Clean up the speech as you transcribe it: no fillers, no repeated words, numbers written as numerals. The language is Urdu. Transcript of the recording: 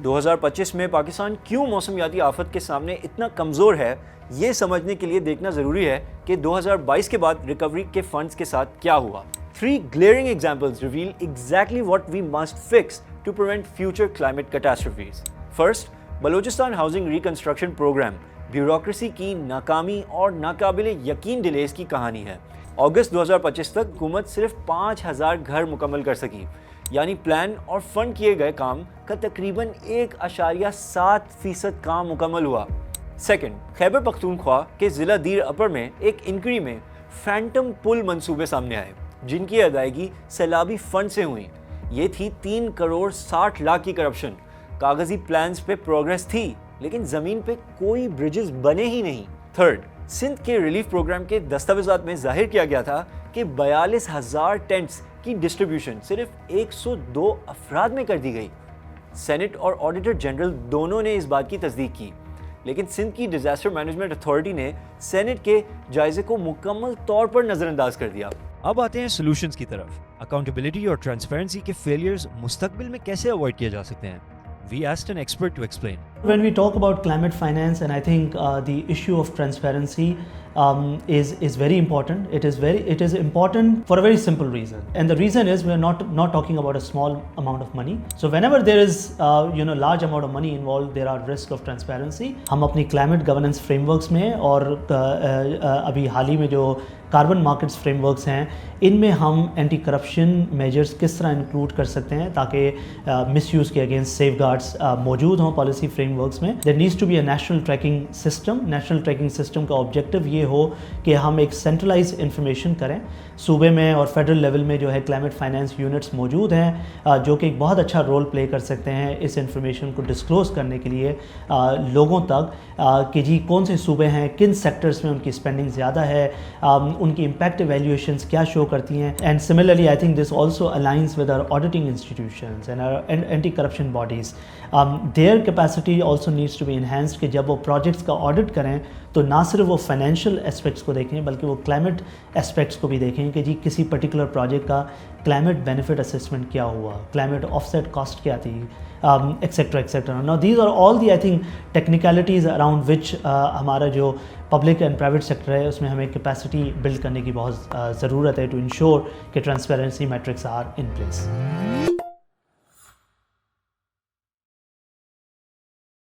2025 میں پاکستان کیوں موسمیاتی آفت کے سامنے اتنا کمزور ہے، یہ سمجھنے کے لیے دیکھنا ضروری ہے کہ 2022 کے بعد ریکوری کے فنڈز کے ساتھ کیا ہوا۔ 3 glaring examples reveal exactly what we must fix to prevent future climate catastrophes. First, Balochistan housing reconstruction programme bureaucracy کی ناکامی اور ناقابل یقین ڈیلیز کی کہانی ہے۔ اگست 2025 تک حکومت صرف 5000 گھر مکمل کر سکی، یعنی پلان اور فنڈ کیے گئے کام کا تقریباً 1.7% کام مکمل ہوا۔ سیکنڈ، خیبر پختونخوا کے ضلع دیر اپر میں ایک انکوائری میں فینٹم پل منصوبے سامنے آئے جن کی ادائیگی سیلابی فنڈ سے ہوئی۔ یہ تھی 3 کروڑ 60 لاکھ کی کرپشن۔ کاغذی پلانز پہ پروگریس تھی لیکن زمین پہ کوئی برجز بنے ہی نہیں۔ تھرڈ، سندھ کے ریلیف پروگرام کے دستاویزات میں ظاہر کیا گیا تھا کہ 42,000 ٹینٹس کی ڈسٹریبیوشن صرف 102 افراد میں کر دی گئی۔ سینٹ اور آڈیٹر جنرل دونوں نے اس بات کی تصدیق کی، لیکن سندھ کی ڈیزاسٹر مینجمنٹ اتھارٹی نے سینٹ کے جائزے کو مکمل طور پر نظر انداز کر دیا۔ اب آتے ہیں سولوشنز کی طرف۔ اکاؤنٹیبلٹی اور ٹرانسپیرنسی کے فیلیئرز مستقبل میں کیسے اوائڈ کیے جا سکتے ہیں؟ We asked an expert to explain. When we talk about climate finance, and I think the issue of transparency is very important. It is important for a very simple reason, and the reason is we are not talking about a small amount of money. So whenever there is large amount of money involved, there are risks of transparency. ہم اپنی climate governance frameworks میں اور ابھی حال ہی میں جو کاربن مارکیٹس فریم ورکس ہیں ان میں ہم اینٹی کرپشن میجرز کس طرح انکلوڈ کر سکتے ہیں تاکہ مس یوز کے اگینسٹ سیف گارڈس موجود ہوں پالیسی فریم ورکس میں۔ There needs to be a national tracking system. National tracking system کا آبجیکٹو یہ ہو کہ ہم ایک سینٹرلائز انفارمیشن کریں۔ صوبے میں اور فیڈرل لیول میں جو ہے کلائمیٹ فائنانس یونٹس موجود ہیں جو کہ ایک بہت اچھا رول پلے کر سکتے ہیں اس انفارمیشن کو ڈسکلوز کرنے کے لیے لوگوں تک کہ جی کون سے صوبے ہیں، کن سیکٹرز میں ان کی اسپینڈنگ زیادہ ہے، ان کی امپیکٹ ایویلیویشنز کیا شو کرتی ہیں۔ And similarly I think this also alliance with our auditing institutions and anti corruption bodies. Their capacity also needs to be enhanced کہ جب وہ پروجیکٹس کا آڈٹ کریں تو نہ صرف وہ فائنینشیل اسپیکٹس کو دیکھیں بلکہ وہ کلائمیٹ اسپیکٹس کو بھی دیکھیں کہ جی کسی پرٹیکولر پروجیکٹ کا کلائمیٹ بینیفٹ اسسمنٹ کیا ہوا، کلائمیٹ آف سیٹ کاسٹ کیا تھی، etcetera etcetera. Now these are all the I think technicalities around which ہمارا جو پبلک اینڈ پرائیویٹ سیکٹر ہے اس میں ہمیں کیپیسٹی بلڈ کرنے کی بہت ضرورت ہے ٹو انشور کہ transparency metrics are in place.